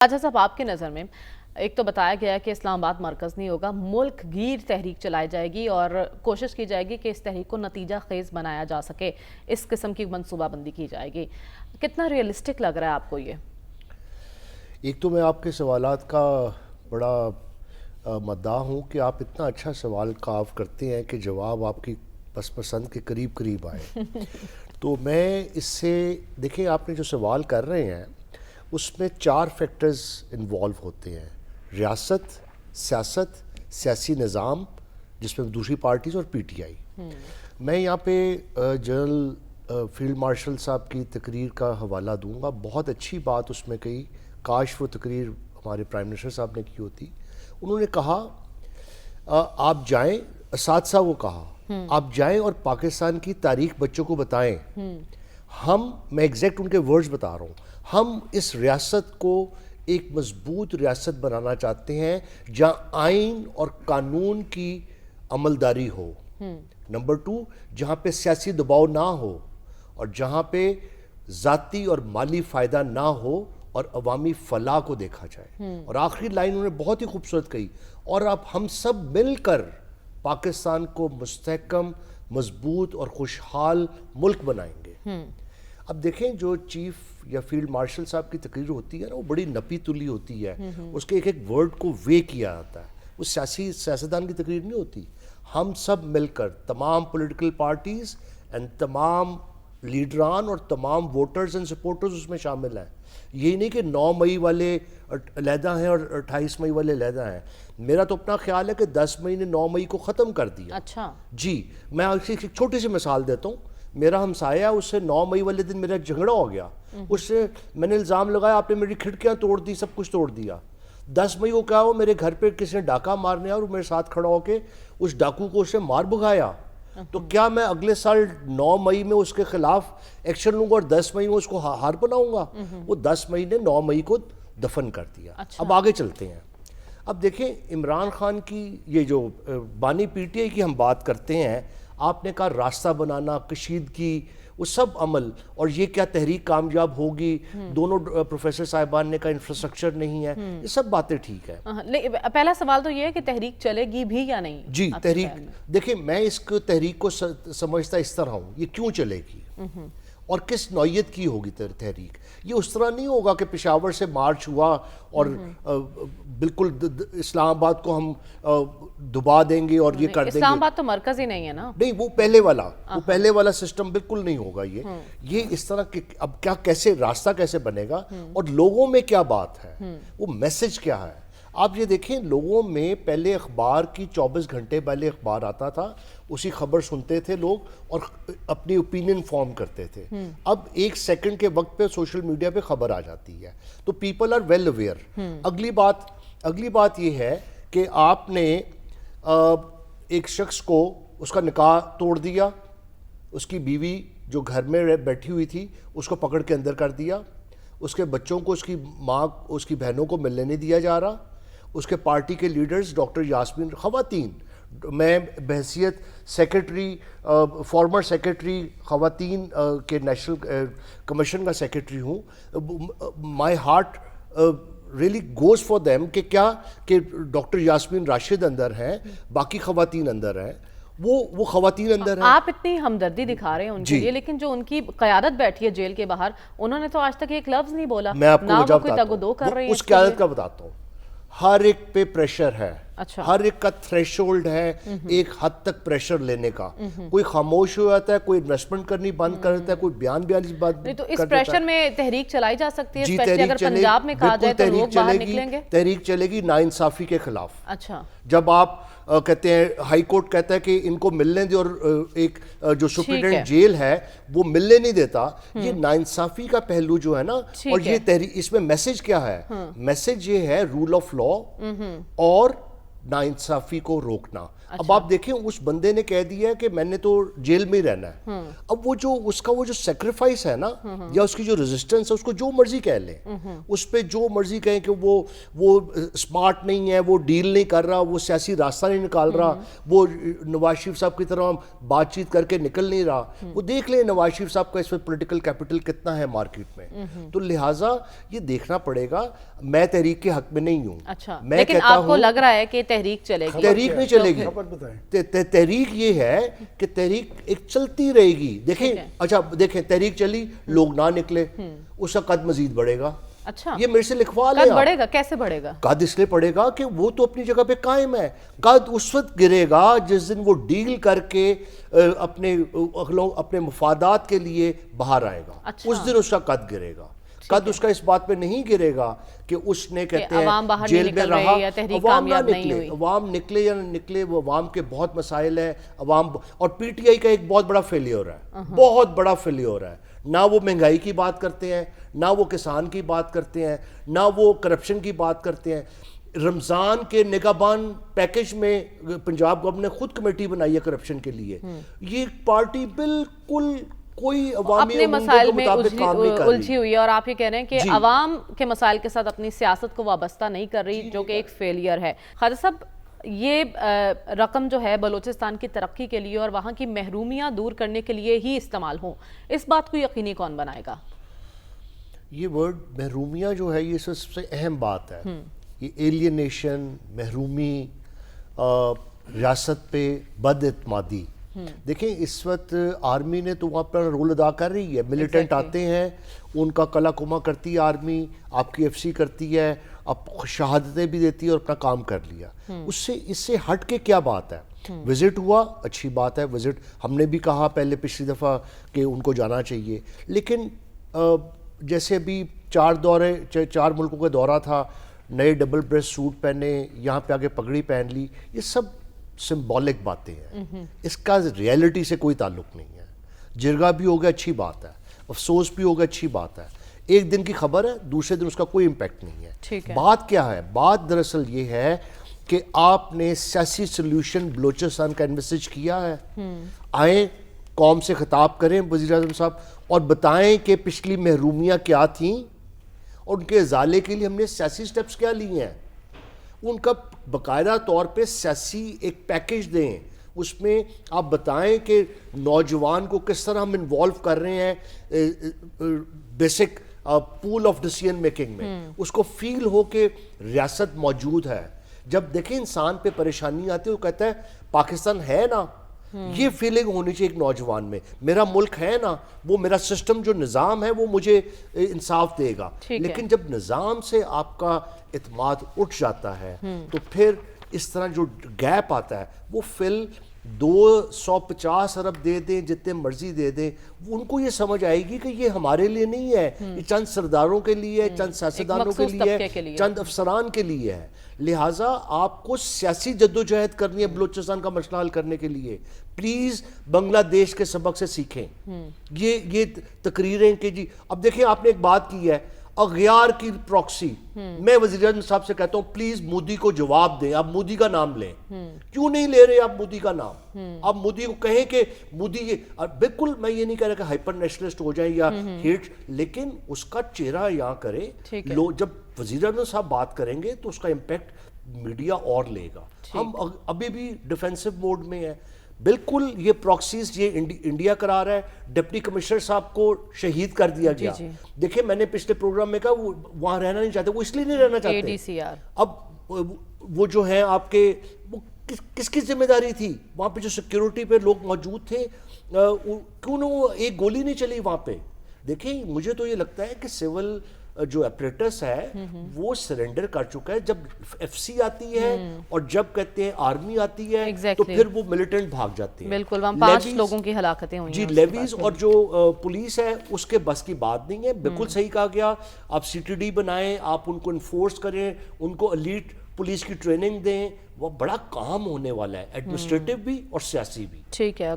راجہ صاحب، آپ کی نظر میں ایک تو بتایا گیا ہے کہ اسلام آباد مرکز نہیں ہوگا، ملک گیر تحریک چلائی جائے گی اور کوشش کی جائے گی کہ اس تحریک کو نتیجہ خیز بنایا جا سکے، اس قسم کی منصوبہ بندی کی جائے گی. کتنا ریئلسٹک لگ رہا ہے آپ کو یہ؟ ایک تو میں آپ کے سوالات کا بڑا مداح ہوں کہ آپ اتنا اچھا سوال کاف کرتے ہیں کہ جواب آپ کی پس پسند کے قریب قریب آئے. تو میں اس سے دیکھیں، آپ نے جو سوال کر رہے ہیں اس میں 4 فیکٹرز انوالو ہوتے ہیں: ریاست، سیاست، سیاسی نظام جس میں دوسری پارٹیز اور پی ٹی آئی. میں یہاں پہ جنرل فیلڈ مارشل صاحب کی تقریر کا حوالہ دوں گا. بہت اچھی بات اس میں کہی، کاش وہ تقریر ہمارے پرائم منسٹر صاحب نے کی ہوتی. انہوں نے کہا آپ جائیں، اساتذہ وہ کہا آپ جائیں اور پاکستان کی تاریخ بچوں کو بتائیں. میں ایگزیکٹ ان کے ورڈز بتا رہا ہوں، ہم اس ریاست کو ایک مضبوط ریاست بنانا چاہتے ہیں جہاں آئین اور قانون کی عملداری ہو. نمبر 2، جہاں پہ سیاسی دباؤ نہ ہو اور جہاں پہ ذاتی اور مالی فائدہ نہ ہو اور عوامی فلاح کو دیکھا جائے. اور آخری لائن انہوں نے بہت ہی خوبصورت کہی، اور اب ہم سب مل کر پاکستان کو مستحکم، مضبوط اور خوشحال ملک بنائیں گے. اب دیکھیں، جو چیف یا فیلڈ مارشل صاحب کی تقریر ہوتی ہے نا، وہ بڑی نپی تلی ہوتی ہے. اس کے ایک ایک ورڈ کو وے کیا جاتا ہے. وہ سیاستدان کی تقریر نہیں ہوتی. ہم سب مل کر، تمام پولیٹیکل پارٹیز اینڈ تمام لیڈران اور تمام ووٹرز اینڈ سپورٹرز اس میں شامل ہیں. یہی نہیں کہ 9 مئی والے علیحدہ ہیں اور 28 مئی والے علیحدہ ہیں. میرا تو اپنا خیال ہے کہ 10 مئی نے 9 مئی کو ختم کر دیا. اچھا جی، میں ایک چھوٹی سی مثال دیتا ہوں. میرا ہمسایہ، اس سے 9 مئی والے دن میرا جھگڑا ہو گیا. اس سے میں نے الزام لگایا آپ نے میری کھڑکیاں توڑ دی، سب کچھ توڑ دیا. 10 مئی کو کیا ہو، میرے گھر پہ کسی نے ڈاکہ مارنے اور میرے ساتھ کھڑا ہو کے اس ڈاکو کو اس سے مار بھگایا. تو کیا میں اگلے سال 9 مئی میں اس کے خلاف ایکشن لوں گا اور 10 مئی میں اس کو ہار بناؤں گا؟ وہ 10 مئی نے 9 مئی کو دفن کر دیا. اب آگے چلتے ہیں. اب دیکھیں، عمران خان کی یہ جو بانی پی ٹی آئی کی ہم بات کرتے ہیں، آپ نے کہا راستہ بنانا، کشیدگی، وہ سب عمل، اور یہ کیا تحریک کامیاب ہوگی؟ دونوں پروفیسر صاحبان نے کہا انفراسٹرکچر نہیں ہے. یہ سب باتیں ٹھیک ہیں. پہلا سوال تو یہ ہے کہ تحریک چلے گی بھی یا نہیں؟ جی، تحریک دیکھیں، میں اس کو تحریک کو سمجھتا اس طرح ہوں، یہ کیوں چلے گی اور کس نوعیت کی ہوگی تحریک. یہ اس طرح نہیں ہوگا کہ پشاور سے مارچ ہوا اور بالکل اسلام آباد کو ہم دبا دیں گے اور یہ کر دیں گے. اسلام آباد تو مرکز ہی نہیں ہے نا. نہیں، وہ پہلے والا سسٹم بالکل نہیں ہوگا. یہ اس طرح کہ اب کیا، کیسے راستہ کیسے بنے گا اور لوگوں میں کیا بات ہے، وہ میسج کیا ہے. آپ یہ دیکھیں، لوگوں میں پہلے اخبار کی 24 گھنٹے پہلے اخبار آتا تھا، اسی خبر سنتے تھے لوگ اور اپنی اوپینین فارم کرتے تھے. اب 1 سیکنڈ کے وقت پہ سوشل میڈیا پہ خبر آ جاتی ہے، تو پیپل آر ویل اویئر. اگلی بات یہ ہے کہ آپ نے ایک شخص کو اس کا نکاح توڑ دیا، اس کی بیوی جو گھر میں بیٹھی ہوئی تھی اس کو پکڑ کے اندر کر دیا، اس کے بچوں کو، اس کی ماں، اس کی بہنوں کو ملنے نہیں دیا جا رہا. اس کے پارٹی کے لیڈرز، ڈاکٹر یاسمین، خواتین، میں بحیثیت سیکرٹری، فارمر سیکرٹری خواتین کے نیشنل کمیشن کا سیکرٹری ہوں. My heart really goes for them کہ کیا کہ ڈاکٹر یاسمین راشد اندر ہیں، باقی خواتین اندر ہیں، وہ خواتین اندر ہیں. آپ اتنی ہمدردی دکھا رہے ہیں ان کے لیے، لیکن جو ان کی قیادت بیٹھی ہے جیل کے باہر، انہوں نے تو آج تک ایک لفظ نہیں بولا. میں آپ کو وجہ بتاتا ہوں، اس قیادت کا بتاتا ہوں. ہر ایک پہ پریشر ہے، ہر ایک کا تھریشولڈ ہے ایک حد تک پریشر لینے کا. کوئی خاموش ہو جاتا ہے، کوئی انویسٹمنٹ کرنی بند کر دیتا ہے، کوئی بیان بات. تو اس پریشر میں تحریک چلائی جا سکتی ہے، اسپیشلی اگر پنجاب میں کہا جائے تو لوگ باہر نکلیں گے. تحریک چلے گی ناانصافی کے خلاف. اچھا، جب آپ کہتے ہیں، ہائی کورٹ کہتا ہے کہ ان کو ملنے دے اور ایک جو سپرنٹینڈنٹ جیل ہے وہ ملنے نہیں دیتا، یہ ناانصافی کا پہلو جو ہے نا. اور یہ تحریک، اس میں میسج کیا ہے؟ میسج یہ ہے رول آف لا اور नाइंसाफी को रोकना। अब आप देखें उस बंदे ने कह दिया है कि मैंने तो जेल में ही रहना है। अब वो जो उसका वो जो सेक्रीफाइस है ना, या उसकी जो रेजिस्टेंस है, उसको जो मर्जी कह लें, उस पर जो मर्जी कहें कि वो स्मार्ट नहीं है, वो डील नहीं कर रहा, वो सियासी रास्ता नहीं निकाल रहा, वो नवाज शरीफ साहब की तरह बातचीत करके निकल नहीं रहा। वो देख लें नवाज शरीफ साहब का इसमें पॉलिटिकल कैपिटल कितना है मार्केट में। तो लिहाजा ये देखना पड़ेगा। मैं तहरीक के हक में नहीं हूँ। अच्छा, मैं लेकिन कहता आपको लग रहा है कि तहरीक चलेगी? तहरीक नहीं चलेगी। तहरीक ये है कि तहरीक एक चलती रहेगी। देखें, अच्छा देखें, तहरीक चली, लोग ना निकले, उसका कद मजीद बढ़ेगा। अच्छा, ये मेरे से लिखवा लें। कद बढ़ेगा? कैसे बढ़ेगा? कद इसलिए बढ़ेगा कि वो तो अपनी जगह पे कायम है। कद उस वक्त गिरेगा जिस दिन वो डील करके अपने मुफादात के लिए बाहर आएगा। अच्छा। उस दिन उसका कद गिरेगा। कद उसका इस बात पे नहीं गिरेगा कि उसने कहते हैं जेल में रहा, अवाम ना निकले, अवाम निकले या न निकले, वो अवाम के बहुत मसाइल है। अवाम और पीटीआई का एक बहुत बड़ा फेलियर है, बहुत बड़ा फेलियर है। ना वो महंगाई की बात करते हैं, ना वो किसान की बात करते हैं, ना वो करप्शन की बात करते हैं। रमज़ान के निगाहबान पैकेज में पंजाब गवर्नमेंट ने खुद कमेटी बनाई है करप्शन के लिए। ये पार्टी बिल्कुल कोई अवामी अपने मसाइल में उलझी हुई है, और आप ये कह रहे हैं कि अवाम के मसाइल के साथ अपनी सियासत को वाबस्ता नहीं कर रही, जो कि एक फेलियर है। ख्वाजा साहब, ये रकम जो है बलूचिस्तान की तरक्की के लिए और वहाँ की महरूमियाँ दूर करने के लिए ही इस्तेमाल हो, इस बात को यकीनी कौन बनाएगा? ये वर्ड महरूमियाँ जो है, ये सबसे अहम बात है। ये एलियनेशन, महरूमी, रियासत पे बदइत्मादी। देखें, इस वक्त आर्मी ने तो वहाँ पर रोल अदा कर रही है। मिलिटेंट आते हैं, उनका कला कुमा करती है आर्मी, आपकी एफसी करती है, अब शहादतें भी देती है और अपना काम कर लिया। उससे इससे हट के क्या बात है? विजिट हुआ, अच्छी बात है, विजिट हमने भी कहा पहले पिछली दफ़ा कि उनको जाना चाहिए। लेकिन जैसे अभी 4 मुल्कों का दौरा था, नए डबल ब्रेस्ट सूट पहने, यहाँ पे आगे पगड़ी पहन ली, ये सब सिंबॉलिक बातें हैं। इसका रियलिटी से कोई ताल्लुक नहीं है। जिरगा भी हो गया, अच्छी बात है, अफसोस भी हो गया, अच्छी बात है। एक दिन की खबर है, दूसरे दिन उसका कोई इम्पैक्ट नहीं है। बात क्या है? बात दरअसल ये है कि आपने सियासी सोल्यूशन बलूचिस्तान का एनविसेज किया है। आए, कौम से खिताब करें वज़ीर आज़म साहब, और बताएं कि पिछली महरूमियाँ क्या थीं और उनके इजाले के लिए हमने सियासी स्टेप्स क्या लिए हैं। उनका बाकायदा तौर पे सियासी एक पैकेज दें, उसमें आप बताएं कि नौजवान को किस तरह हम इन्वॉल्व कर रहे हैं basic pool of decision making में। उसको फील हो कि रियासत मौजूद है। जब देखें इंसान पे परेशानी आती है, वो कहता है पाकिस्तान है ना। ये फीलिंग होनी चाहिए एक नौजवान में, मेरा मुल्क है ना, वो मेरा सिस्टम जो निज़ाम है वो मुझे इंसाफ देगा। लेकिन जब निज़ाम से आपका इत्माद उठ जाता है तो फिर इस तरह जो गैप आता है, वो फिल 250 अरब दे दें, जितने मर्जी दे दें, उनको ये समझ आएगी कि ये हमारे लिए नहीं है, ये चंद सरदारों के लिए है, चंद सियासतदानों के लिए है, चंद अफसरान के लिए है। लिहाजा आपको सियासी जद्दोजहद करनी है बलूचिस्तान का मसला हल करने के लिए। प्लीज बांग्लादेश के सबक से सीखें। ये तकरीरें कि जी, अब देखिए आपने एक बात की है अगयार की प्रॉक्सी। मैं वज़ीर आज़म साहब से कहता हूं प्लीज मोदी को जवाब दें, आप मोदी का नाम लें। क्यों नहीं ले रहे आप मोदी का नाम? आप मोदी को कहें कि मोदी ये, बिल्कुल मैं ये नहीं कह रहा कि हाइपर नेशनलिस्ट हो जाए या हेट, लेकिन उसका चेहरा यहाँ करे। जब वज़ीर आज़म साहब बात करेंगे तो उसका इम्पैक्ट मीडिया और लेगा। हम अभी भी डिफेंसिव मोड में है। बिल्कुल ये प्रॉक्सीज ये इंडिया करा रहा है। डिप्टी कमिश्नर साहब को शहीद कर दिया गया। देखिए मैंने पिछले प्रोग्राम में कहा वो वहां रहना नहीं चाहते, वो इसलिए नहीं रहना चाहते। ADCR। अब वो जो है आपके, वो किसकी जिम्मेदारी थी? वहां पे जो सिक्योरिटी पे लोग मौजूद थे, क्यों ना वो एक गोली नहीं चली वहां पे? देखिए मुझे तो ये लगता है कि सिविल जो अपरेटस है वो सरेंडर कर चुका है। जब एफसी आती है और जब कहते हैं आर्मी आती है तो फिर वो मिलिटेंट भाग जाते हैं। बिल्कुल, वहाँ 5 लोगों की हलाकतें हुई जी। लेवीज और जो पुलिस है उसके बस की बात नहीं है। बिल्कुल सही कहा गया। आप CTD बनाएं, आप उनको इन्फोर्स करें, उनको एलीट पुलिस की ट्रेनिंग दें। वो बड़ा काम होने वाला है, एडमिनिस्ट्रेटिव भी और सियासी भी। ठीक है।